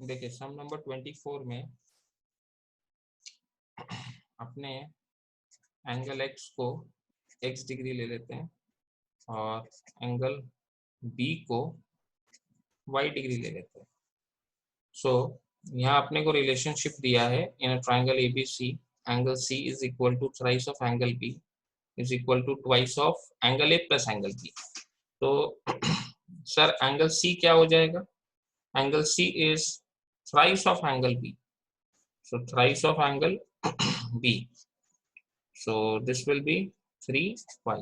देखिए सम नंबर 24 में अपने एंगल x को x डिग्री ले लेते हैं और एंगल b को y डिग्री ले लेते हैं। सो यहाँ अपने को रिलेशनशिप दिया है in triangle ABC, angle C is equal to thrice of angle B is equal to twice of angle A plus angle B। तो सर एंगल C क्या हो जाएगा? Angle C is thrice of angle B, so thrice of angle B, so this will be 3y.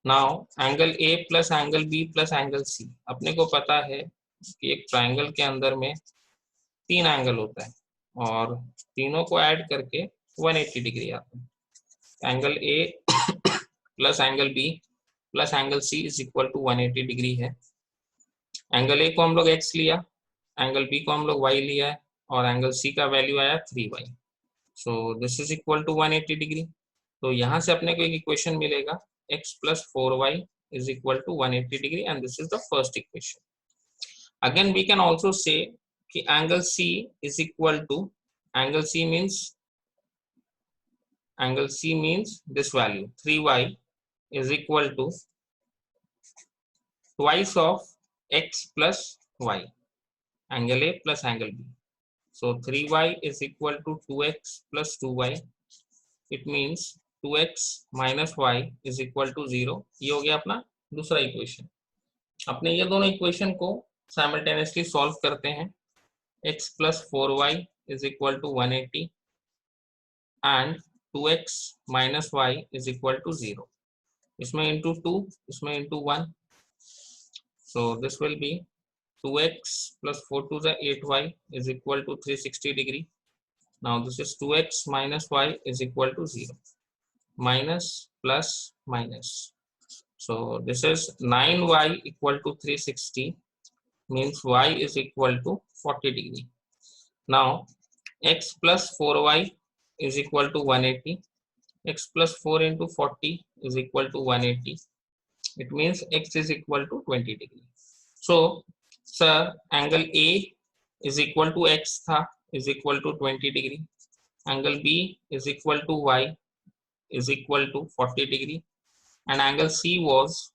now angle A plus angle B plus angle C, अपने को पता है कि एक ट्रायंगल के अंदर में 3 एंगल होता है और तीनों को ऐड करके 180 डिग्री आता है। Angle A plus angle B plus angle C is equal to 180 degree है। एंगल A को हम लोग x लिया, एंगल B को हम लोग y लिया है और एंगल C का वैल्यू आया 3y। So this is equal to 180 degree. तो यहाँ से अपने को एक इक्वेशन मिलेगा x plus 4y is equal to 180 degree and this is the first equation. Again we can also say कि angle C is equal to, angle C means this value 3y is equal to twice of x plus y, angle A plus angle B। So 3y is equal to 2x plus 2y. It means 2x minus y is equal to 0. ये हो गया अपना दूसरा equation. अपने ये दोनों equation को simultaneously solve करते हैं। x plus 4y is equal to 180 and 2x minus y is equal to 0. इसमें into 2, इसमें into 1. So this will be 2x plus 4 to the 8y is equal to 360 degree. Now this is 2x minus y is equal to 0. Minus plus minus. So this is 9y equal to 360 means y is equal to 40 degree. Now x plus 4y is equal to 180. X plus 4 into 40 is equal to 180. It means x is equal to 20 degree. So sir angle A is equal to x था is equal to 20 degree. Angle B is equal to y is equal to 40 degree and angle C was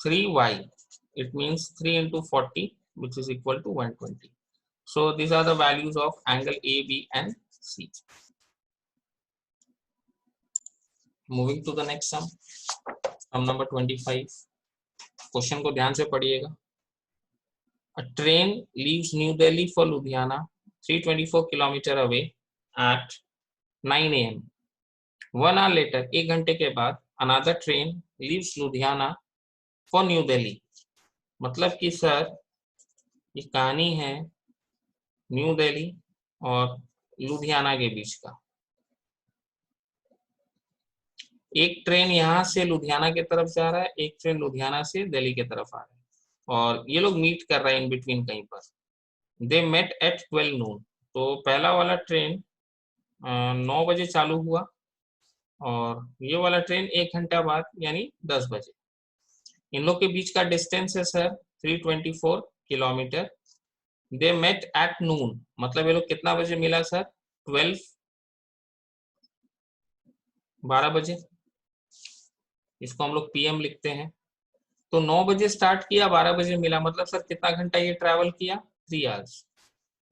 3y. It means 3 into 40 which is equal to 120. So these are the values of angle A, B and C. Moving to the next sum, sum number 25. Question को ध्यान से पढ़िएगा। A train leaves New Delhi for Ludhiana 324 kilometer away at 9 a.m. 1 hour later, 1 घंटे के बाद another train leaves Ludhiana for New Delhi. मतलब कि sir ये कहानी है न्यू दिल्ली और लुधियाना के बीच का। एक ट्रेन यहाँ से लुधियाना की तरफ जा रहा है, एक ट्रेन लुधियाना से दिल्ली की तरफ आ रहा है और ये लोग मीट कर रहे हैं इन बिटवीन कहीं पर। They met at 12 noon। तो पहला वाला ट्रेन 9 बजे चालू हुआ और ये वाला ट्रेन 1 घंटा बाद यानी 10 बजे। इन लोग के बीच का डिस्टेंस है sir 324 kilometre. They met at noon, मतलब ये लोग कितना बजे मिला सर? 12 बजे। इसको हम लोग PM लिखते हैं। तो 9 बजे स्टार्ट किया, 12 बजे मिला, मतलब सर कितना घंटा ये ट्रैवल किया? 3 आवर्स।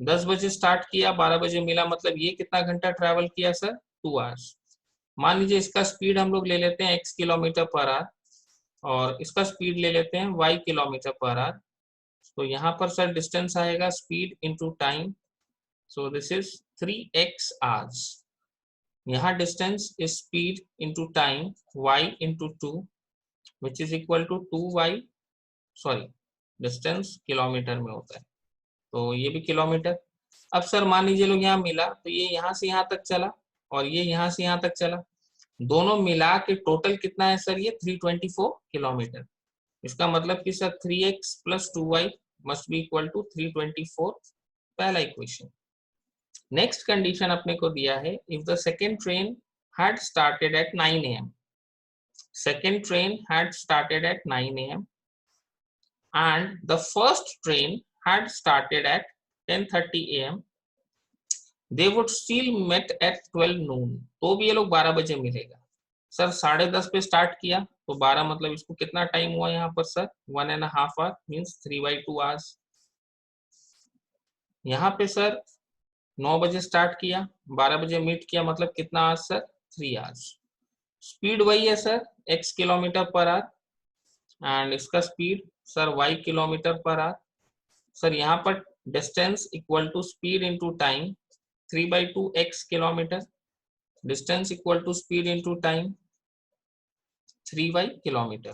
10 बजे स्टार्ट किया, 12 बजे मिला, मतलब ये कितना घंटा ट्रैवल किया सर? 2 आवर्स। मान लीजिए इसका स्पीड हम लोग ले लेते हैं x किलोमीटर पर आवर और इसका स्पीड ले लेते हैं y किलोमीटर पर आवर। तो यहाँ पर सर डिस्टेंस आएगा speed into time, so this is 3x hours. यहाँ distance is speed into time y into 2 which is equal to 2y, sorry distance kilometre में होता है तो ये भी किलोमीटर। अब सर मान लीजिए लोग यहाँ मिला तो ये यहाँ से यहाँ तक चला और ये यहाँ से यहाँ तक चला, दोनों मिला के टोटल कितना है सर? ये 324 किलोमीटर। इसका मतलब कि sir 3x plus 2y must be equal to 324, पहला इक्वेशन। नेक्स्ट कंडीशन अपने को दिया है if the second train had started at 9 am, second train had started at 9 am and the first train had started at 10:30 a.m. they would still met at 12 noon. तो भी ये लोग 12 बजे मिलेगा सर। 10:30 पे स्टार्ट किया तो 12 मतलब इसको कितना टाइम हुआ यहाँ पर सर 1.5 आवर मीन्स 3/2 आवर्स। यहाँ पे सर 9 बजे स्टार्ट किया 12 बजे मीट किया मतलब कितना आवर्स सर 3 आवर्स। स्पीड वही है sir x kilometre per hour and इसका speed sir y kilometre per hour. Sir यहाँ पर distance equal to speed into time 3/2 x kilometre, distance equal to speed into time 3y kilometre.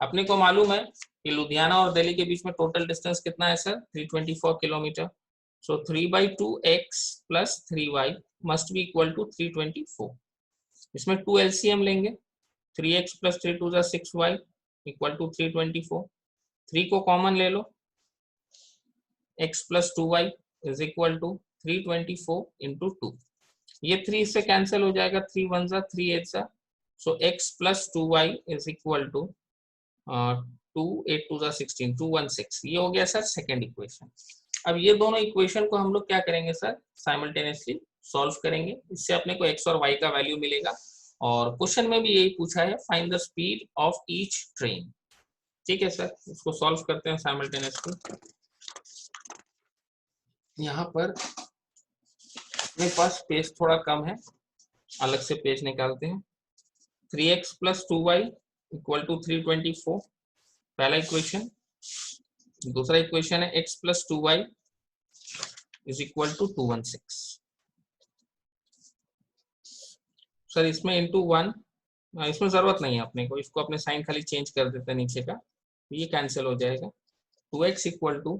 अपने को मालूम है कि लुधियाना और दिल्ली के बीच में टोटल डिस्टेंस कितना है sir 324 kilometre. So 3/2 x plus 3y must be equal to 324। इसमें 2 LCM लेंगे 3x plus 3 2 6y equal to 324। 3 को कॉमन ले लो x plus 2y is equal to 324 into 2। ये 3 से कैंसिल हो जाएगा 3 1 जा 3 8 जा। So x plus 2y is equal to 2 8 2 16 216। ये हो गया सर सेकेंड इक्वेशन। अब ये दोनों इक्वेशन को हम लोग क्या करेंगे सर साइमल्टेनियसली सॉल्व करेंगे। इससे अपने को x और y का वैल्यू मिलेगा और क्वेश्चन में भी यही पूछा है find the speed of each train. ठीक है सर, इसको सॉल्व करते हैं साइमल्टेनियसली। यहाँ पर मेरे पास पेज थोड़ा कम है, अलग से पेज निकालते हैं। 3x plus 2y equal to 324 पहला इक्वेशन। दूसरा इक्वेशन है x plus 2y is equal to 216। Sir इसमें इंटू 1 इसमें जरूरत नहीं है अपने को, इसको अपने साइन खाली चेंज कर देते हैं नीचे का, ये कैंसिल हो जाएगा। 2x equal to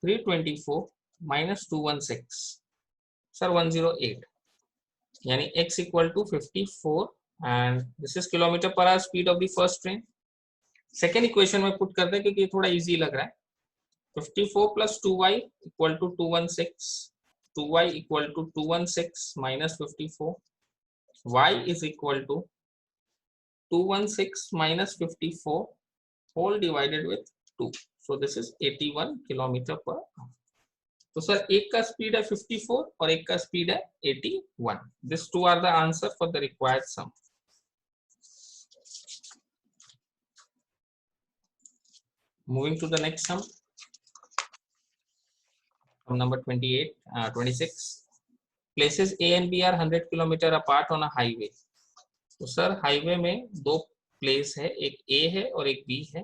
324 minus 216 sir 108 यानी x equal to 54 and this is kilometre per hour speed of the first train. Second equation में पुट करते हैं क्योंकि ये थोड़ा इजी लग रहा है। 54 plus 2y equal to 216, 2y equal to 216 minus 54, y is equal to 216 minus 54 whole divided with 2. So this is 81 kilometre per our. तो सर एक का स्पीड है 54 और एक का स्पीड है 81। This two are the answer for the required sum. Moving to the next sum, number 26 places A and B are 100 kilometre apart on a highway. तो sir highway में दो प्लेस है, एक A है और एक B है।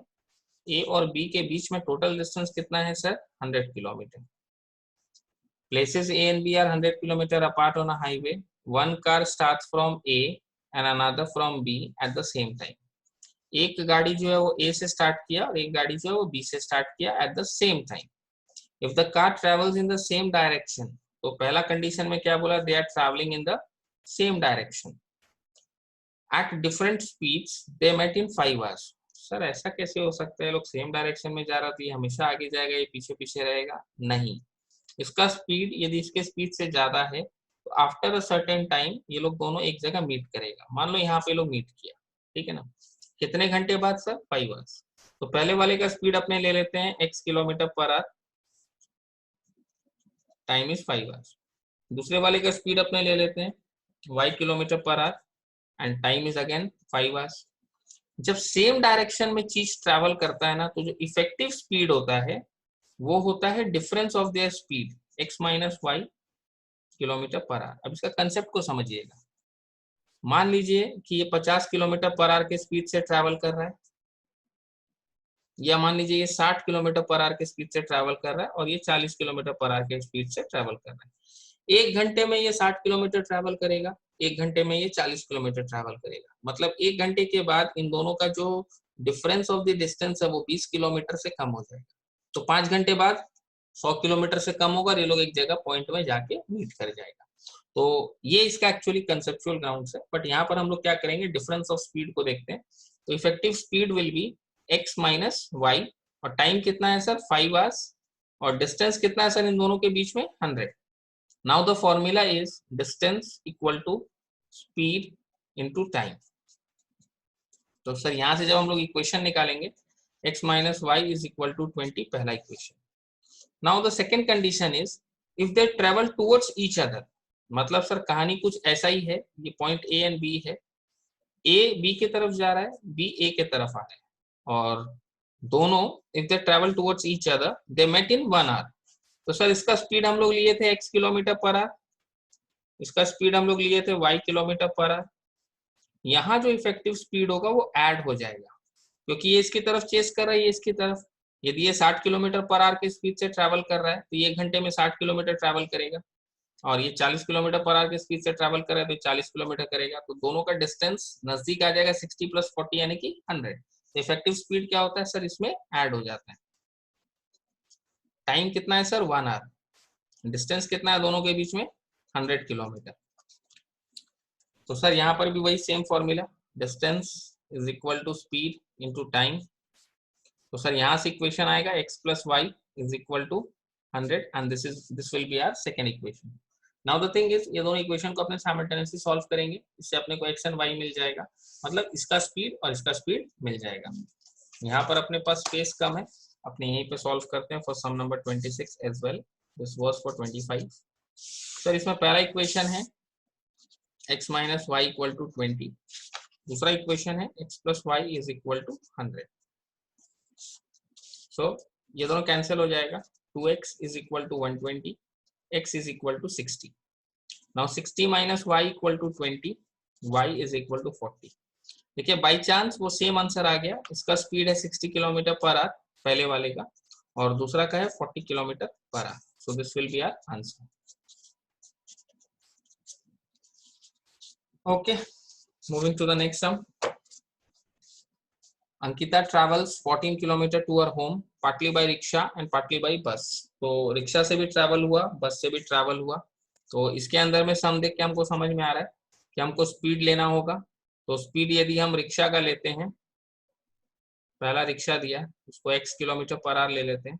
A और B के बीच में टोटल डिस्टेंस कितना है sir 100 kilometre. Places A and B are 100 kilometer apart on a highway. One car starts from A and another from B at the same time. एक गाड़ी जो है वो A से स्टार्ट किया और एक गाड़ी जो है वो B से स्टार्ट किया at the same time. If the car travels in the same direction, तो पहला कंडीशन में क्या बोला they are traveling in the same direction. At different speeds they met in 5 hours. Sir ऐसा कैसे हो सकता है, लोग सेम डायरेक्शन में जा रहा था, ये हमेशा आगे जाएगा ये पीछे पीछे रहेगा? नहीं, इसका स्पीड यदि इसके स्पीड से ज्यादा है तो आफ्टर अ सर्टेन टाइम ये लोग दोनों एक जगह मीट करेगा। मान लो यहाँ पे लोग मीट किया, ठीक है ना, कितने घंटे बाद सर 5 आवर्स। तो पहले वाले का स्पीड अपने ले लेते हैं x kilometre per our, time is 5 hours. दूसरे वाले का स्पीड अपने ले लेते हैं y kilometre per hour and time is again 5 hours. जब सेम डायरेक्शन में चीज ट्रेवल करता है ना तो जो इफेक्टिव स्पीड होता है वो होता है difference of their speed x minus y kilometre per hour. अब इसका कंसेप्ट को समझिएगा। मान लीजिए कि ये 50 किलोमीटर पर आवर के स्पीड से ट्रैवल कर रहा है, या मान लीजिए ये 60 किलोमीटर पर आवर के स्पीड से ट्रैवल कर रहा है और ये 40 किलोमीटर पर आवर के स्पीड से ट्रैवल कर रहा है। एक घंटे में ये 60 किलोमीटर ट्रैवल करेगा, एक घंटे में ये 40 किलोमीटर ट्रैवल करेगा। मतलब एक घंटे के बाद इन दोनों का जो डिफरेंस ऑफ द डिस्टेंस है वो 20 किलोमीटर से कम हो जाएगा। तो 5 घंटे बाद 100 किलोमीटर से कम होगा, ये लोग एक जगह पॉइंट में जाके मीट कर जाएगा। तो ये इसका एक्चुअली कंसेप्चुअल ग्राउंड है। बट यहाँ पर हम लोग क्या करेंगे, डिफरेंस ऑफ स्पीड को देखते हैं। तो effective speed will be x minus y और टाइम कितना है सर 5 आवर्स और डिस्टेंस कितना है सर इन दोनों के बीच में 100। Now the formula is distance equal to speed into time. तो सर यहाँ से जब हम लोग इक्वेशन निकालेंगे x minus y is equal to 20, पहला equation. Now the second condition is if they travel towards each other, मतलब सर कहानी कुछ ऐसा ही है, ये पॉइंट ए एंड बी है, ए बी की तरफ जा रहा है, बी ए के तरफ आ रहा है, और दोनों if they travel towards each other they met in 1 hour. तो सर इसका स्पीड हम लोग लिए थे x किलोमीटर पर आवर, इसका स्पीड हम लोग लिए थे y किलोमीटर पर आवर. यहाँ जो इफेक्टिव स्पीड होगा वो ऐड हो जाएगा, क्योंकि ये इसकी तरफ चेस कर रहा है, ये इसकी तरफ. यदि ये 60 किलोमीटर पर आवर की स्पीड से ट्रैवल कर रहा है तो ये 1 घंटे में 60 किलोमीटर ट्रैवल करेगा, और ये 40 किलोमीटर पर आवर की स्पीड से ट्रैवल कर रहा है तो 40 किलोमीटर करेगा. तो दोनों का डिस्टेंस नजदीक आ जाएगा, 60 + 40 यानी कि 100. तो इफेक्टिव स्पीड क्या होता है सर, इसमें ऐड हो जाता है. टाइम कितना है सर, 1 आवर. डिस्टेंस कितना है दोनों के बीच में, 100 किलोमीटर. तो सर यहाँ पर भी वही same formula, distance is equal to speed into time. तो सर यहाँ से इक्वेशन आएगा x + y is equal to 100 and this will be our second equation. Now the thing is, ये दोनों इक्वेशन को अपने साइमल्टेनियसली सॉल्व करेंगे, इससे अपने को x एंड y मिल जाएगा, मतलब इसका स्पीड और इसका स्पीड मिल जाएगा. यहाँ पर अपने पास स्पेस कम है, अपने यहीं पे सॉल्व करते हैं for sum number 26 as well. This was for 25. Sir इसमें पहला इक्वेशन है x minus y equal to 20, दूसरा इक्वेशन है x + y is equal to 100. So ये दोनों कैंसिल हो जाएगा, 2x is equal to 120, x is equal to 60. Now 60 minus y equal to 20, y is equal to 40. देखिए by chance वो same answer आ गया, इसका स्पीड है 60 किलोमीटर पर आवर पहले वाले का, और दूसरा का है 40 kilometre per hour. So this will be our answer. Okay, moving to the next sum. Ankita travels 14 kilometer to her home partly by rickshaw and partly by bus. तो rickshaw से भी ट्रैवल हुआ, बस से भी ट्रैवल हुआ. तो इसके अंदर में सम देख के हमको समझ में आ रहा है कि हमको स्पीड लेना होगा. तो स्पीड यदि हम रिक्शा का लेते हैं, पहला रिक्शा दिया उसको x किलोमीटर पर आवर ले लेते हैं,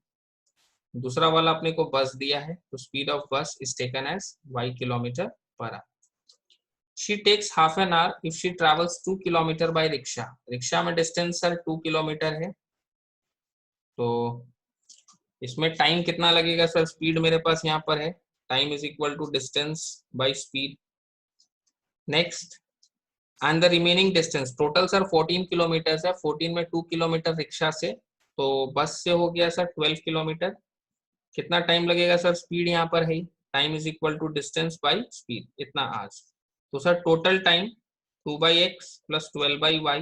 दूसरा वाला अपने को बस दिया है, तो speed of bus is taken as y kilometre per hour. She takes half an hour if she travels 2 kilometre by rickshaw. Rickshaw में डिस्टेंस सर 2 किलोमीटर है, तो इसमें टाइम कितना लगेगा सर, स्पीड मेरे पास यहाँ पर है, time is equal to distance by speed. Next, and the remaining distance, total sir 14 kilometre है, 14 में 2 किलोमीटर रिक्शा से, तो बस से हो गया सर 12 किलोमीटर. कितना टाइम लगेगा सर, स्पीड यहाँ पर है, time is equal to distance by speed, इतना आज. तो sir total time 2/x + 12/y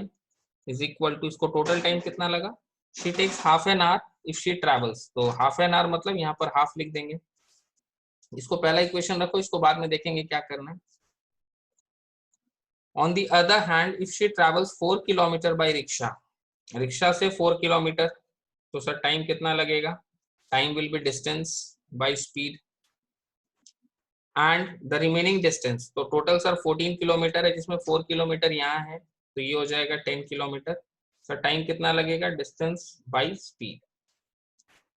is equal to, इसको टोटल टाइम कितना लगा, she takes half an hour if she travels. तो हाफ एन आवर मतलब यहाँ पर हाफ लिख देंगे, इसको पहला इक्वेशन रखो, इसको बाद में देखेंगे क्या करना है. On the other hand if she travels 4 kilometre by rickshaw, rickshaw से 4 किलोमीटर, तो सर टाइम कितना लगेगा, time will be distance by speed and the remaining distance. तो टोटल सर 14 किलोमीटर है, जिसमें 4 किलोमीटर यहाँ है, तो ये हो जाएगा 10 किलोमीटर. सर टाइम कितना लगेगा, डिस्टेंस बाय स्पीड.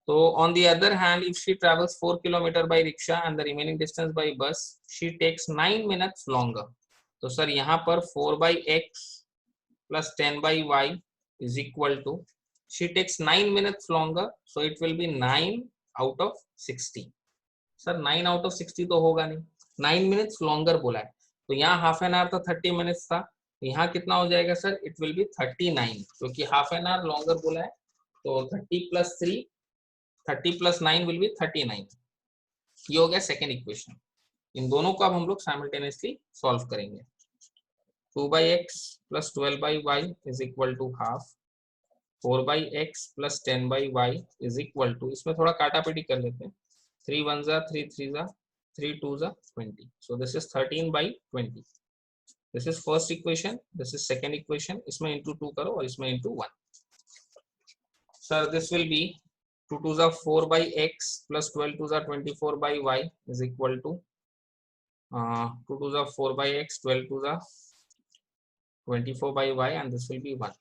तो on the other hand if she travels 4 kilometre by rickshaw and the remaining distance by bus, she takes 9 minutes longer. तो सर यहाँ पर 4/x + 10/y is equal to, she takes 9 minutes longer, so it will be 9 out of 60. Sir 9 out of 60 तो होगा नहीं, 9 minutes longer बोला है, तो यहाँ हाफ एन आवर तो 30 मिनट्स था, यहाँ कितना हो जाएगा सर, इट विल बी 39, क्योंकि हाफ एन आवर लॉन्गर बोला है. तो 30 + 3, 30 + 9 विल बी 39. ये हो गया सेकेंड इक्वेशन. इन दोनों को अब हम लोग साइमल्टेनियसली सॉल्व करेंगे. 2/x + 12/y is equal to half, 4/x + 10/y is equal to, इसमें थोड़ा काटापीटी कर लेते हैं, 3 1 जा 3 3 जा 3 2 जा 20. So this is 13/20. This is first equation, this is second equation. इसमें into 2 करो और इसमें into 1. Sir this will be 2 2 जा 4/x + 12 2 जा 24/y is equal to 2 2 जा 4/x 12 2 जा 24/y and this will be 1.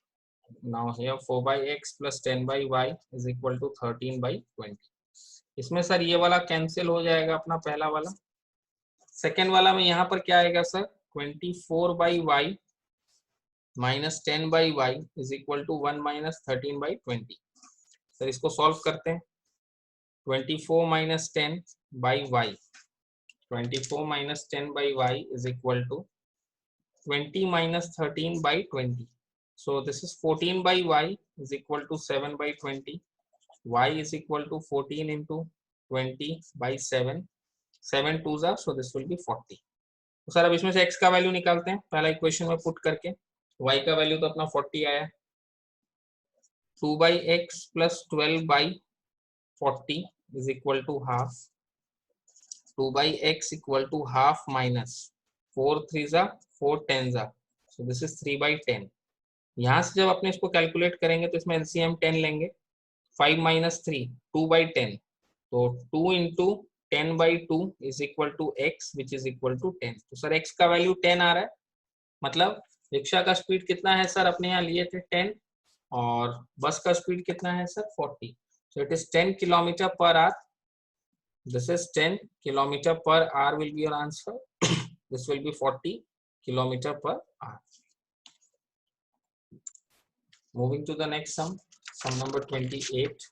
Now here 4/x + 10/y is equal to 13/20. इसमें sir ये वाला कैंसिल हो जाएगा अपना पहला वाला, सेकेंड वाला में यहाँ पर क्या आएगा sir, 24/y -10/y is equal to 1 - 13/20। Sir इसको सॉल्व करते हैं। 24 - 10/y, 24 - 10/y is equal to 20 - 13/20. So this is 14/y is equal to 7/20. Y is equal to 14 into 20/7. 7 2s are, so this will be 40. तो sir अब इसमें से x का value निकालते हैं पहला इक्वेशन में पुट करके। y का वैल्यू तो अपना 40 आया। 2/x plus 12/40 is equal to half. 2/x equal to half minus 4 3s are 4 10s are, so this is 3/10. यहाँ से जब अपने इसको कैलकुलेट करेंगे तो इसमें एलसीएम 10 लेंगे। 5 - 3 2/10, तो 2 into 10/2 is equal to x which is equal to 10. तो सर x का वैल्यू 10 आ रहा है, मतलब रिक्शा का स्पीड कितना है सर, अपने यहाँ लिए थे 10, और बस का स्पीड कितना है sir 40. So it is 10 km/h. This is 10 km/h will be your answer. This will be 40 km/h. Moving to the next sum, sum number 28.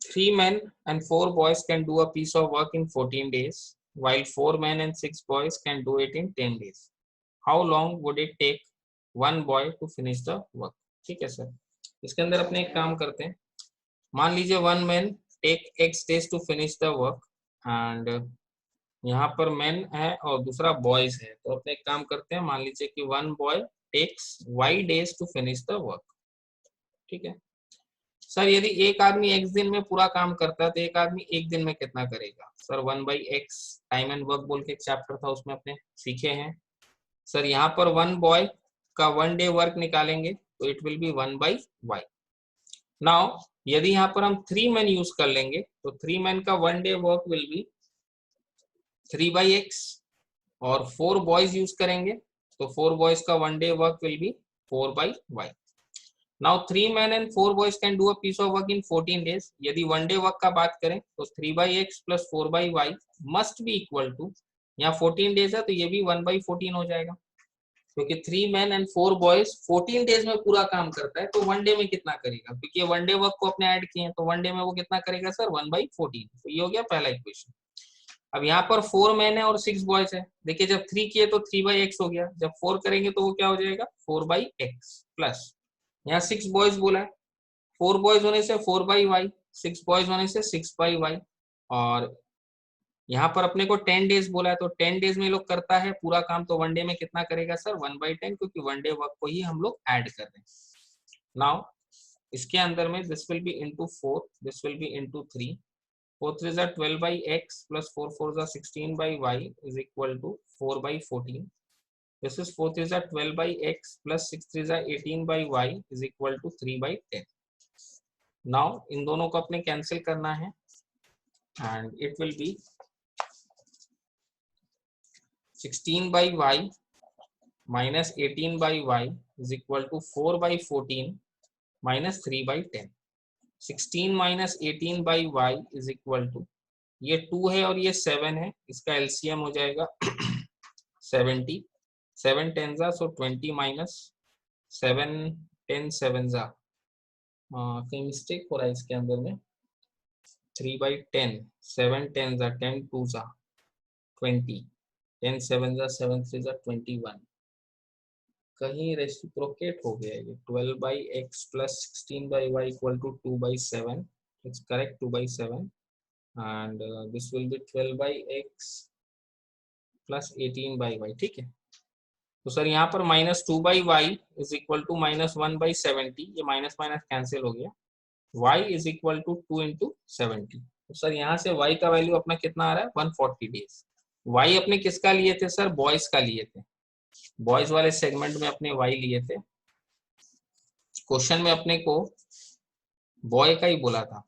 3 men and 4 boys can do a piece of work in 14 days, while 4 men and 6 boys can do it in 10 days. How long would it take one boy to finish the work? ठीक है sir, इसके अंदर अपने एक काम करते हैं। मान लीजिए 1 man take x days to finish the work, and यहाँ पर मैन है और दूसरा बॉयज है, तो अपने एक काम करते हैं, मान लीजिए कि 1 boy takes y days to finish the work. ठीक है सर, यदि एक आदमी x दिन में पूरा काम करता है तो एक आदमी एक दिन में कितना करेगा? Sir 1/x time and work बोल के एक चैप्टर था, उसमें अपने सीखे हैं। सर यहाँ पर 1 बॉय का 1 डे वर्क निकालेंगे तो it will B 1/y. Now यदि यहाँ पर हम 3 मैन यूज कर लेंगे तो 3 मैन का 1 day work will be 3/x, और 4 बॉयज यूज करेंगे तो 4 बॉयज का 1 day work will be 4/y. Now 3 men and 4 boys can do a piece of work in 14 days. यदि 1 डे वर्क का बात करें तो 3/x plus 4/y must be equal to, यहाँ 14 डेज है तो ये भी 1/14 हो जाएगा, क्योंकि 3 men and 4 boys 14 डेज में पूरा काम करता है, तो 1 डे में कितना करेगा, क्योंकि 1 डे वर्क को अपने ऐड किए हैं तो 1 डे में वो कितना करेगा सर 1/14. तो ये हो गया पहला इक्वेशन. अब यहाँ पर 4 मैन है और 6 बॉयज है, देखिए जब 3 किए तो 3/x हो गया, जब 4 करेंगे तो वो क्या हो जाएगा 4/x प्लस, यहाँ 6 बॉयज बोला है, 4 बॉयज होने से 4/y, 6 बॉयज होने से 6/y, और यहाँ पर अपने को 10 डेज बोला है तो 10 डेज में लोग करता है पूरा काम, तो 1 डे में कितना करेगा सर 1/10, क्योंकि 1 डे वर्क को ही हम लोग ऐड कर रहे हैं. नाउ इसके अंदर में this will B into 4, this will B into 3, 4 3s are 12/x plus 4 4s are 16/y is equal to 4/14. This is 4 3s are 12/x plus 6 3s are 18/y is equal to 3/10. Now इन दोनों को अपने cancel करना है, and it will be 16/y minus 18/y is equal to 4/14 minus 3/10. 16 minus 18/y is equal to, ये 2 है और ये 7 है, इसका एलसीएम हो जाएगा 70. 7 10s are, so 20 minus 7 10 7s are, कहीं मिस्टेक हो रहा है इसके अंदर में, 3/10, 7 10s are 10 2s are 20, 10 7s are 7 3s are 21, कहीं रेसिप्रोकेट हो गया ये, 12/x plus 16/y equal to 2/7, it's correct 2/7, and this will be 12/x plus 18/y. ठीक है, तो सर यहाँ पर -2/y is equal to -1/70, ये माइनस माइनस कैंसिल हो गया, y is equal to 2 into 70. तो सर यहाँ से y का वैल्यू अपना कितना आ रहा है 140 डेज. y अपने किसका लिए थे सर, बॉयज का लिए थे, बॉयज वाले सेगमेंट में अपने y लिए थे, क्वेश्चन में अपने को बॉय का ही बोला था,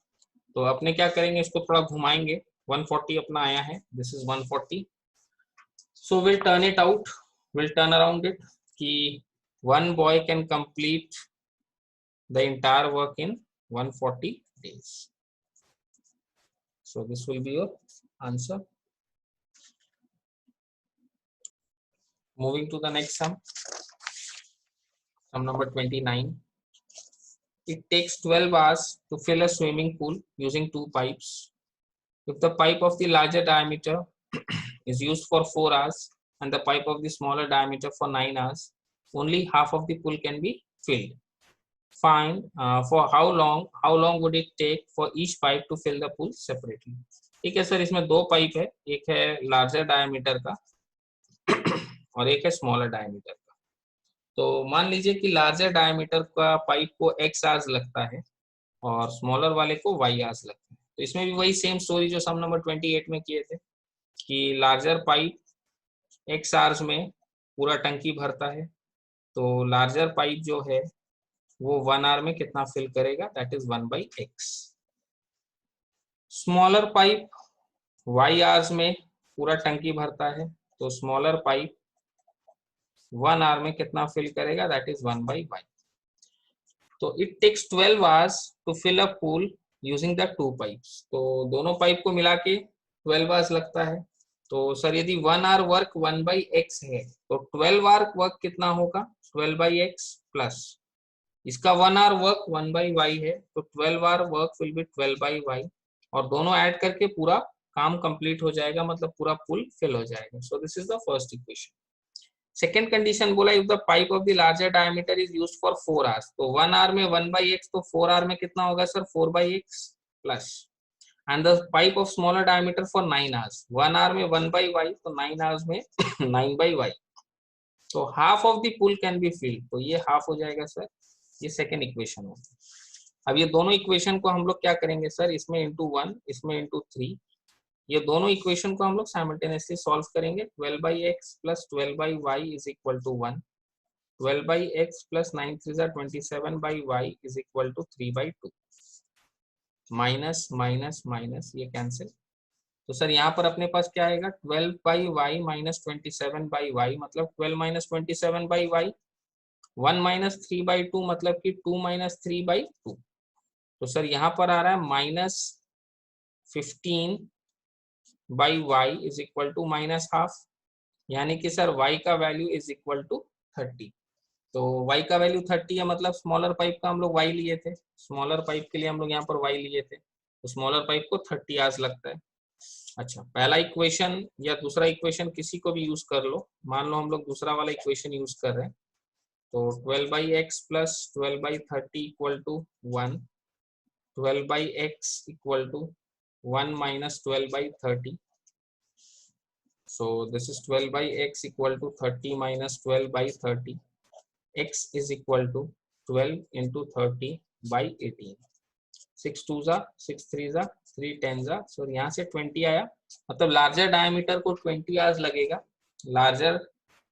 तो अपने क्या करेंगे इसको थोड़ा घुमाएंगे, 140 अपना आया है, this is 140, so will turn it out, will turn around it कि 1 boy can complete the entire work in 140 days. So this will be your answer. Moving to the next sum, sum number 29. It takes 12 hours to fill a swimming pool using 2 pipes. If the pipe of the larger diameter is used for 4 hours and the pipe of the smaller diameter for 9 hours, only half of the pool can be filled. Find for how long would it take for each pipe to fill the pool separately. ठीक है sir, इसमें 2 pipe है, एक है larger diameter का और एक है स्मॉलर डायमीटर का। तो मान लीजिए कि लार्जर डायमीटर का पाइप को x आवर्स लगता है और स्मॉलर वाले को y आवर्स लगता है। तो इसमें भी वही सेम स्टोरी जो सम नंबर 28 में किए थे कि लार्जर पाइप x आवर्स में पूरा टंकी भरता है, तो लार्जर पाइप जो है वो 1 आवर में कितना फिल करेगा, that is 1/x। Smaller pipe y hours में पूरा टंकी भरता है, तो स्मॉलर पाइप 1 आवर में कितना फिल करेगा, दैट इज 1/y। तो it takes 12 hours to fill a pool using the 2 pipes. तो दोनों पाइप को मिला के 12 आवर्स लगता है। तो सर यदि 1 आवर वर्क 1/x है तो 12 आवर वर्क कितना होगा, 12/x प्लस इसका 1 आवर वर्क 1/y है, तो 12 our work will be 12/y और दोनों ऐड करके पूरा काम कंप्लीट हो जाएगा, मतलब पूरा पुल फिल हो जाएगा। So this is the first equation. Second condition बोला if the pipe of the larger diameter is used for 4 hours, तो 1 आवर में 1/x, तो 4 आवर में कितना होगा sir, 4/x plus and the pipe of smaller diameter for 9 hours, 1 hour में 1/y, तो 9 hours में 9/y, तो half of the pool can be filled, तो ये हाफ हो जाएगा सर, ये सेकेंड इक्वेशन होगा। अब ये दोनों इक्वेशन को हम लोग क्या करेंगे सर, इसमें इंटू 1, इसमें इंटू 3, ये दोनों इक्वेशन को हम लोग साइमल्टेनियसली सॉल्व करेंगे। 12/x plus 12/y is equal to 1, 12/x plus 9 3 27/y is equal to 3/2, minus minus minus ये कैंसिल। तो सर यहाँ पर अपने पास क्या आएगा, 12/y माइनस 27/y, मतलब 12 माइनस 27/y, 1 माइनस 3/2 मतलब कि 2 माइनस 3/2। तो सर यहाँ पर आ रहा है minus 15/y is equal to minus half, यानी कि सर y का वैल्यू इज इक्वल टू 30। तो y का वैल्यू 30 है, मतलब स्मॉलर पाइप का हम लोग y लिए थे, स्मॉलर पाइप के लिए हम लोग यहाँ पर y लिए थे, तो स्मॉलर पाइप को 30 आवर्स लगता है। अच्छा, पहला इक्वेशन या दूसरा इक्वेशन किसी को भी यूज कर लो, मान लो हम लोग दूसरा वाला इक्वेशन यूज कर रहे हैं, तो 12/x plus 12/30 equal to 1, 12/x equal to 1 minus 12/30, so this is 12/x equal to 30 minus 12/30, x is equal to 12 into 30 by 18, 6 2 जा 6 3 जा 3 10 जा, so यहाँ से 20 आया, मतलब लार्जर डायमीटर को 20 आवर्स लगेगा, लार्जर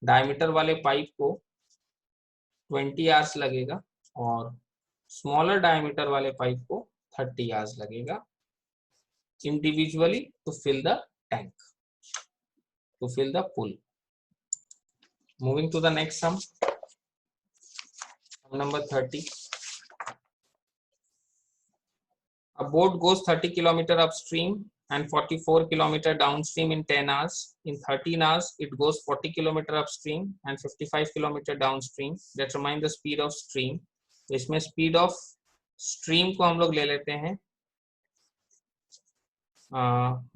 डायमीटर वाले पाइप को 20 आवर्स लगेगा और स्मॉलर डायमीटर वाले पाइप को 30 आवर्स लगेगा individually to fill the tank, to fill the pool. Moving to the next sum, sum number 30. A boat goes 30 km upstream and 44 km downstream in 10 hours. In 13 hours, it goes 40 km upstream and 55 km downstream. Determine the speed of stream. तो इसमें speed of stream को हम लोग ले लेते हैं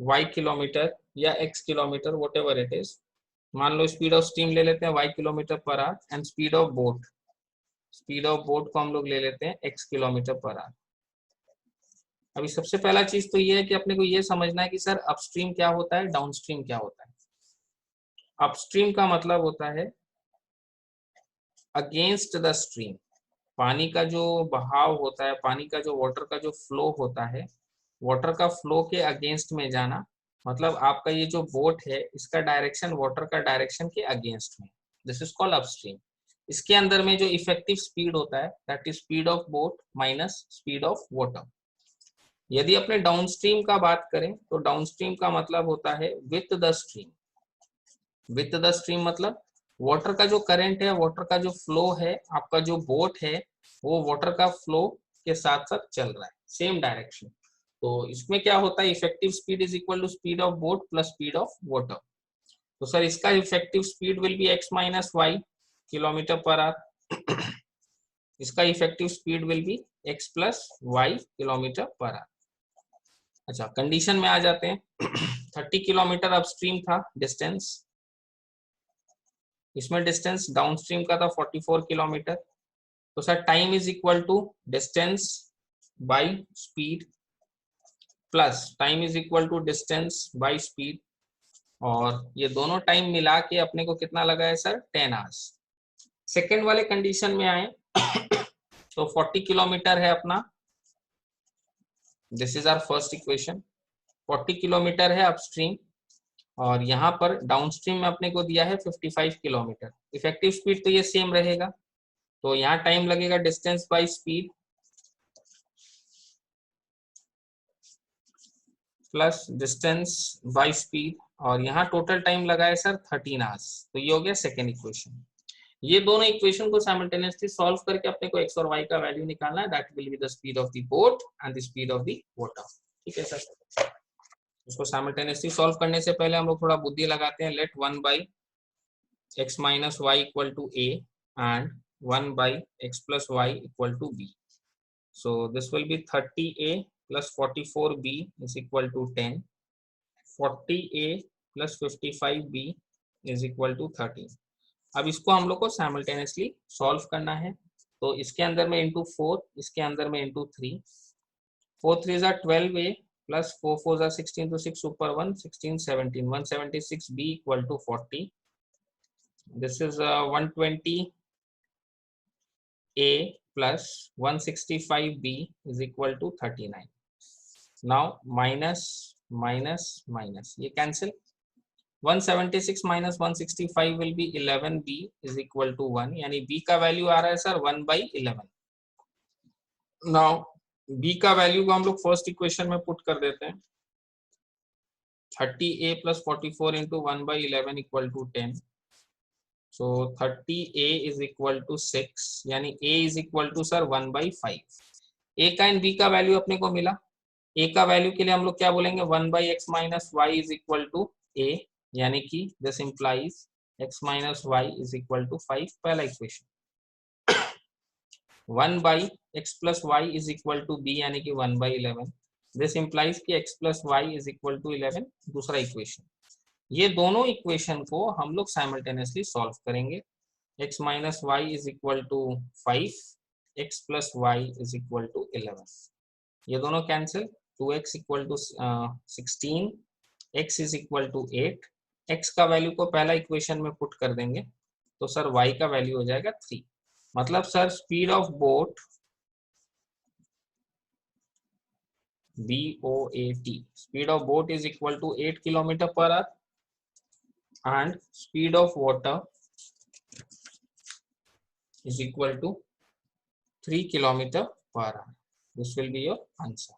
y kilometre या x kilometre, what ever it is. मान लो स्पीड ऑफ स्टीम ले लेते हैं y kilometre per hour and speed of boat को हम लोग ले लेते हैं x किलोमीटर पर आवर। अभी सबसे पहला चीज तो ये है कि अपने को ये समझना है कि सर अपस्ट्रीम क्या होता है, डाउनस्ट्रीम क्या होता है। अपस्ट्रीम का मतलब होता है अगेंस्ट द स्ट्रीम, पानी का जो बहाव होता है, पानी का जो वाटर का जो फ्लो होता है, वाटर का फ्लो के अगेंस्ट में जाना, मतलब आपका ये जो बोट है इसका डायरेक्शन वाटर का डायरेक्शन के अगेंस्ट में, दिस इज कॉल्ड अपस्ट्रीम। इसके अंदर में जो इफेक्टिव स्पीड होता है that is speed of boat minus speed of water. यदि अपने डाउनस्ट्रीम का बात करें तो डाउनस्ट्रीम का मतलब होता है with the stream. With the stream मतलब वाटर का जो करंट है, वाटर का जो फ्लो है, आपका जो बोट है वो वाटर का फ्लो के साथ साथ चल रहा है, सेम डायरेक्शन। तो इसमें क्या होता है, effective speed is equal to speed of boat plus speed of water. तो सर इसका effective speed will be x minus y kilometre per hour, इसका effective speed will be x plus y kilometre per hour. अच्छा, condition में आ जाते हैं। 30 kilometre upstream था distance, इसमें डिस्टेंस डाउनस्ट्रीम का था 44 किलोमीटर। तो sir time is equal to distance by speed plus time is equal to distance by speed, और ये दोनों टाइम मिला के अपने को कितना लगा है सर 10 आवर्स। सेकेंड वाले कंडीशन में आए तो 40 किलोमीटर है अपना, this is our first equation. 40 kilometre है अपस्ट्रीम और यहाँ पर डाउनस्ट्रीम में अपने को दिया है 55 किलोमीटर। इफेक्टिव स्पीड तो ये सेम रहेगा, तो यहाँ टाइम लगेगा distance by speed plus distance by speed, और यहाँ टोटल टाइम लगा है सर 13 आवर्स। तो ये हो गया सेकेंड इक्वेशन। ये दोनों इक्वेशन को साइमल्टेनियसली सॉल्व करके अपने को x और y का वैल्यू निकालना है, that will be the speed of the boat and the speed of the water. ठीक है सर, इसको साइमल्टेनियसली सॉल्व करने से पहले हम लोग थोड़ा बुद्धि लगाते हैं। Let 1 by x minus y equal to a and 1 by x plus y equal to b। So this will be 30a plus 44b is equal to 10, 40a plus 55b is equal to 13। अब इसको हम लोग को simultaneously solve करना है, तो इसके अंदर में इंटू 4, इसके अंदर में into 3, 4 3 are 12a plus 4 4 are 16 to 6 super 1 16 17 176b equal to 40. This is 120a plus 165b is equal to 39. Now minus minus minus ये cancel, 176 minus 165 will be 11b is equal to 1, यानी b का value आ रहा है sir 1 by 11। Now b का value को हम लोग first equation में पुट कर देते हैं। 30a plus 44 into 1 by 11 equal to 10. So 30a is equal to 6, यानी a is equal to sir 1 by 5। a का एंड b का वैल्यू अपने को मिला। a का वैल्यू के लिए हम लोग क्या बोलेंगे, 1 by x minus y is equal to a, यानी कि this implies x minus y is equal to 5, पहला equation. 1 by x plus y is equal to b, यानी कि 1 by 11, this implies कि x plus y is equal to 11, दूसरा equation. ये दोनों equation को हम लोग साइमल्टेनियसली सॉल्व करेंगे। x minus y is equal to 5, x plus y is equal to 11, ये दोनों cancel, 2x equal to 16, x is equal to 8, x का वैल्यू को पहला इक्वेशन में पुट कर देंगे तो सर y का वैल्यू हो जाएगा 3। मतलब sir speed of boat BOAT, speed of boat is equal to 8 kilometre per hour and speed of water is equal to 3 kilometre per hour. This will be your answer.